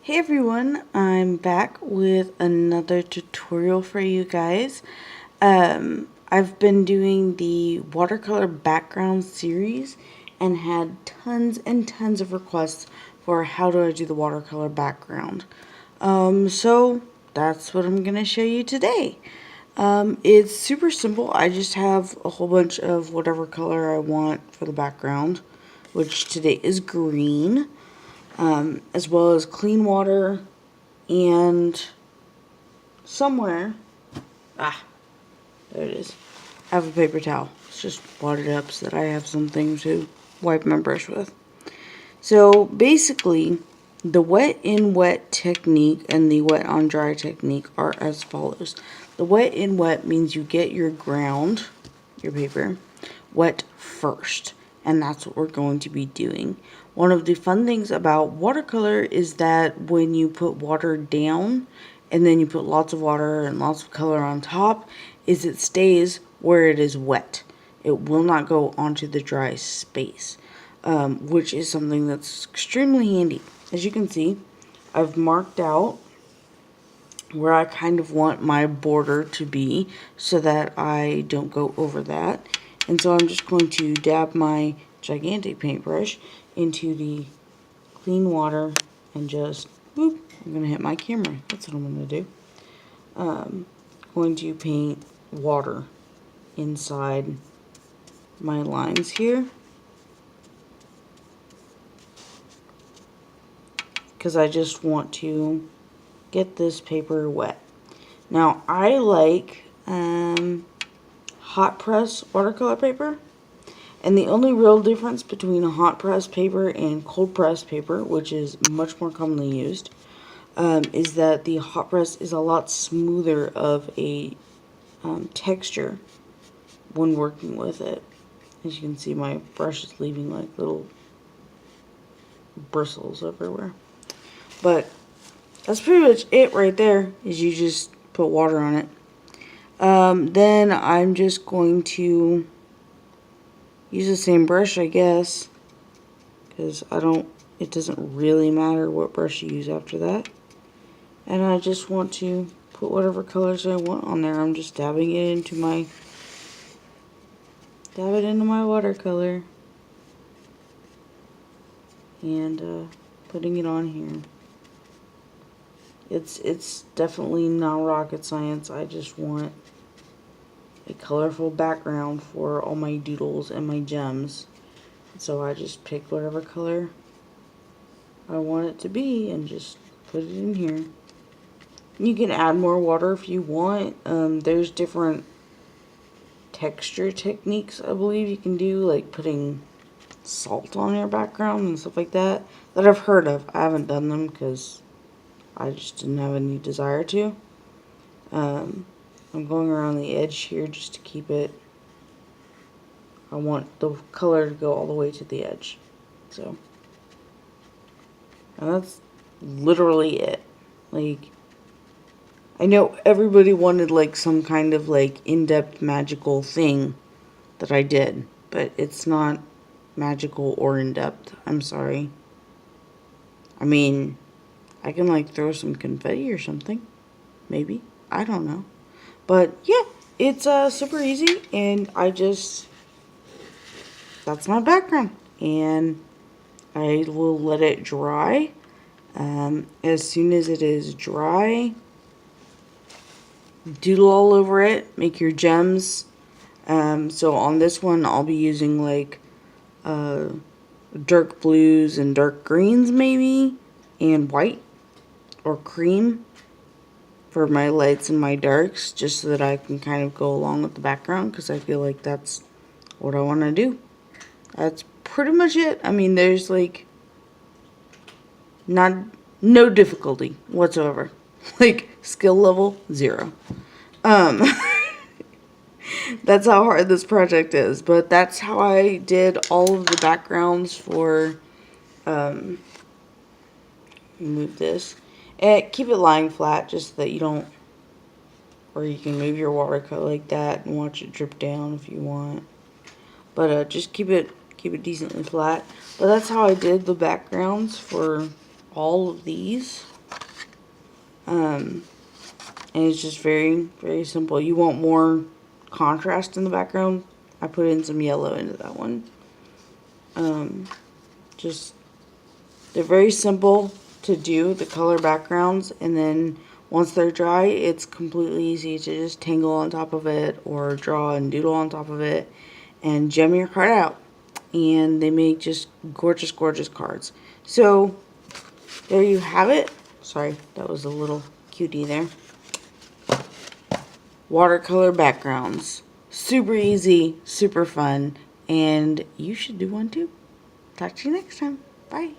Hey everyone, I'm back with another tutorial for you guys. I've been doing the watercolor background series and had tons and tons of requests for how do I do the watercolor background. So that's what I'm going to show you today. It's super simple. I just have a whole bunch of whatever color I want for the background, which today is green. As well as clean water, and somewhere, there it is, I have a paper towel. It's just wadded up so that I have something to wipe my brush with. So basically, the wet in wet technique and the wet on dry technique are as follows. The wet in wet means you get your ground, your paper, wet first, and that's what we're going to be doing. One of the fun things about watercolor is that when you put water down and then you put lots of water and lots of color on top, is it stays where it is wet. It will not go onto the dry space, which is something that's extremely handy. As you can see, I've marked out where I kind of want my border to be so that I don't go over that. And so I'm just going to dab my gigantic paintbrush into the clean water and just, boop, I'm going to hit my camera. That's what I'm going to do. Going to paint water inside my lines here, because I just want to get this paper wet. Now I like hot press watercolor paper, and the only real difference between a hot press paper and cold press paper, which is much more commonly used, is that the hot press is a lot smoother of a texture when working with it. As you can see, my brush is leaving like little bristles everywhere. But that's pretty much it right there, is you just put water on it. Then I'm just going to use the same brush, I guess, because it doesn't really matter what brush you use after that. And I just want to put whatever colors I want on there. I'm just dabbing it into my watercolor and putting it on here. It's definitely not rocket science. I just want a colorful background for all my doodles and my gems. So I just pick whatever color I want it to be and just put it in here. You can add more water if you want. There's different texture techniques I believe you can do, like putting salt on your background and stuff like that I've heard of. I haven't done them because I just didn't have any desire to. I'm going around the edge here just to keep it. I want the color to go all the way to the edge. So, and that's literally it. Like, I know everybody wanted like some kind of like in-depth magical thing that I did, but it's not magical or in-depth. I'm sorry. I mean, I can like throw some confetti or something. Maybe. I don't know. But yeah, it's super easy, and that's my background. And I will let it dry. As soon as it is dry, doodle all over it, make your gems. So on this one, I'll be using like dark blues and dark greens maybe, and white or cream for my lights and my darks, just so that I can kind of go along with the background, because I feel like that's what I want to do. That's pretty much it. I mean, there's like no difficulty whatsoever. Like, skill level 0. That's how hard this project is, but that's how I did all of the backgrounds for move this. And keep it lying flat just so that you don't, or you can move your watercolor like that and watch it drip down if you want. But just keep it decently flat. But that's how I did the backgrounds for all of these. And it's just very, very simple. You want more contrast in the background? I put in some yellow into that one. Just, they're very simple to do, the color backgrounds, and then once they're dry, it's completely easy to just tangle on top of it or draw and doodle on top of it and gem your card out. And they make just gorgeous, gorgeous cards. So, there you have it. Sorry, that was a little cutie there. Watercolor backgrounds. Super easy, super fun, and you should do one too. Talk to you next time. Bye.